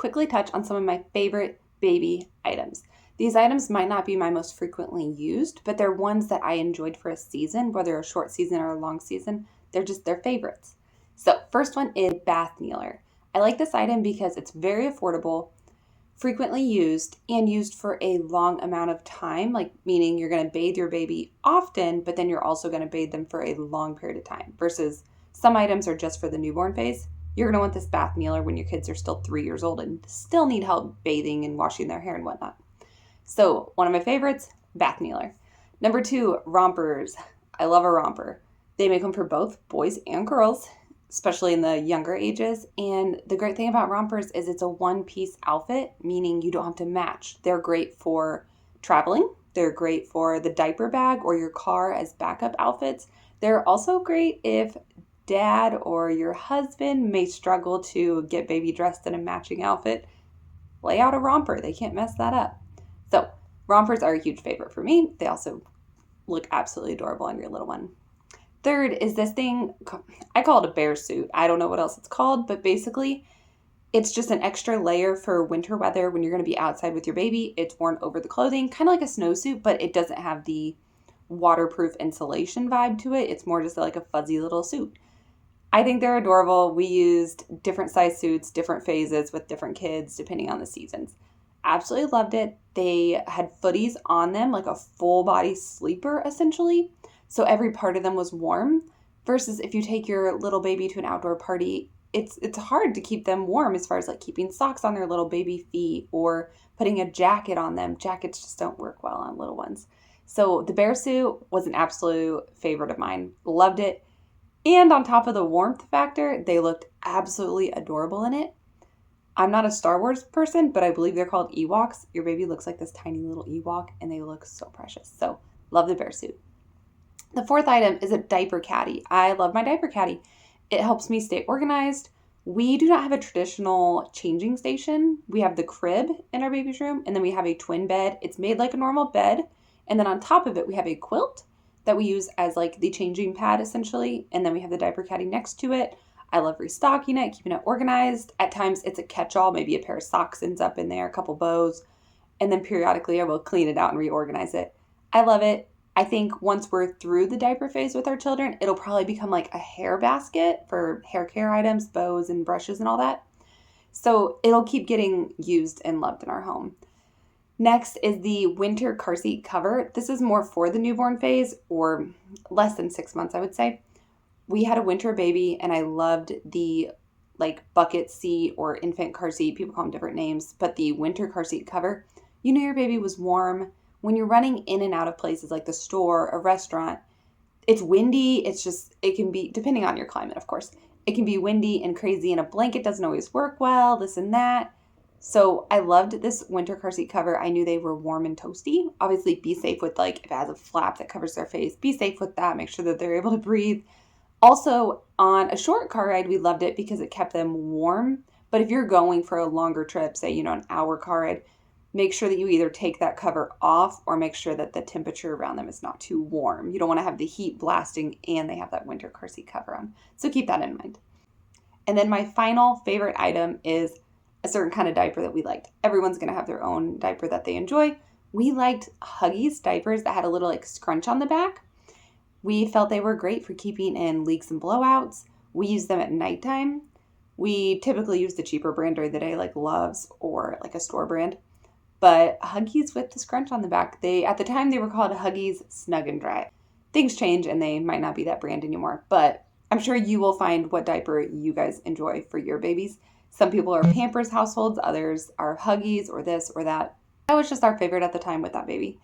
quickly touch on some of my favorite baby items. These items might not be my most frequently used, but they're ones that I enjoyed for a season, whether a short season or a long season. They're favorites. So, first one is bath kneeler. I like this item because it's very affordable, frequently used, and used for a long amount of time, like meaning you're going to bathe your baby often, but then you're also going to bathe them for a long period of time versus some items are just for the newborn phase. You're going to want this bath kneeler when your kids are still 3 years old and still need help bathing and washing their hair and whatnot. So one of my favorites, bath kneeler. Number 2, rompers. I love a romper. They make them for both boys and girls, especially in the younger ages. And the great thing about rompers is it's a one-piece outfit, meaning you don't have to match. They're great for traveling. They're great for the diaper bag or your car as backup outfits. They're also great if dad or your husband may struggle to get baby dressed in a matching outfit. Lay out a romper. They can't mess that up. So rompers are a huge favorite for me. They also look absolutely adorable on your little one. Third is this thing, I call it a bear suit. I don't know what else it's called, but basically it's just an extra layer for winter weather when you're going to be outside with your baby. It's worn over the clothing, kind of like a snowsuit, but it doesn't have the waterproof insulation vibe to it. It's more just like a fuzzy little suit. I think they're adorable. We used different size suits, different phases with different kids, depending on the seasons. Absolutely loved it. They had footies on them, like a full body sleeper, essentially. So every part of them was warm versus if you take your little baby to an outdoor party, it's hard to keep them warm as far as like keeping socks on their little baby feet or putting a jacket on them. Jackets just don't work well on little ones. So the bear suit was an absolute favorite of mine. Loved it. And on top of the warmth factor, they looked absolutely adorable in it. I'm not a Star Wars person, but I believe they're called Ewoks. Your baby looks like this tiny little Ewok, and they look so precious. So, love the bear suit. The fourth item is a diaper caddy. I love my diaper caddy. It helps me stay organized. We do not have a traditional changing station. We have the crib in our baby's room, and then we have a twin bed. It's made like a normal bed, and then on top of it, we have a quilt that we use as like the changing pad, essentially, and then we have the diaper caddy next to it. I love restocking it, keeping it organized. At times it's a catch-all. Maybe a pair of socks ends up in there, a couple bows, and then periodically I will clean it out and reorganize it. I love it. I think once we're through the diaper phase with our children, it'll probably become like a hair basket for hair care items, bows and brushes and all that. So it'll keep getting used and loved in our home. Next is the winter car seat cover. This is more for the newborn phase or less than 6 months, I would say. We had a winter baby and I loved the like bucket seat or infant car seat. People call them different names, but the winter car seat cover, you know your baby was warm. When you're running in and out of places like the store, a restaurant, it's windy. It can be, depending on your climate, of course, it can be windy and crazy and a blanket doesn't always work well, this and that. So I loved this winter car seat cover. I knew they were warm and toasty. Obviously be safe with like, if it has a flap that covers their face, be safe with that. Make sure that they're able to breathe. Also, on a short car ride, we loved it because it kept them warm. But if you're going for a longer trip, say, an hour car ride, make sure that you either take that cover off or make sure that the temperature around them is not too warm. You don't want to have the heat blasting and they have that winter car seat cover on. So keep that in mind. And then my final favorite item is a certain kind of diaper that we liked. Everyone's going to have their own diaper that they enjoy. We liked Huggies diapers that had a little like scrunch on the back. We felt they were great for keeping in leaks and blowouts. We use them at nighttime. We typically use the cheaper brand during the day, like Love's or like a store brand. But Huggies with the scrunch on the back, at the time they were called Huggies Snug and Dry. Things change and they might not be that brand anymore, but I'm sure you will find what diaper you guys enjoy for your babies. Some people are Pampers households, others are Huggies or this or that. That was just our favorite at the time with that baby.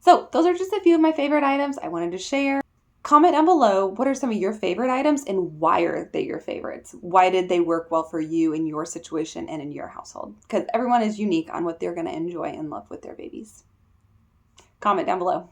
So those are just a few of my favorite items I wanted to share. Comment down below, what are some of your favorite items and why are they your favorites? Why did they work well for you in your situation and in your household? Because everyone is unique on what they're going to enjoy and love with their babies. Comment down below.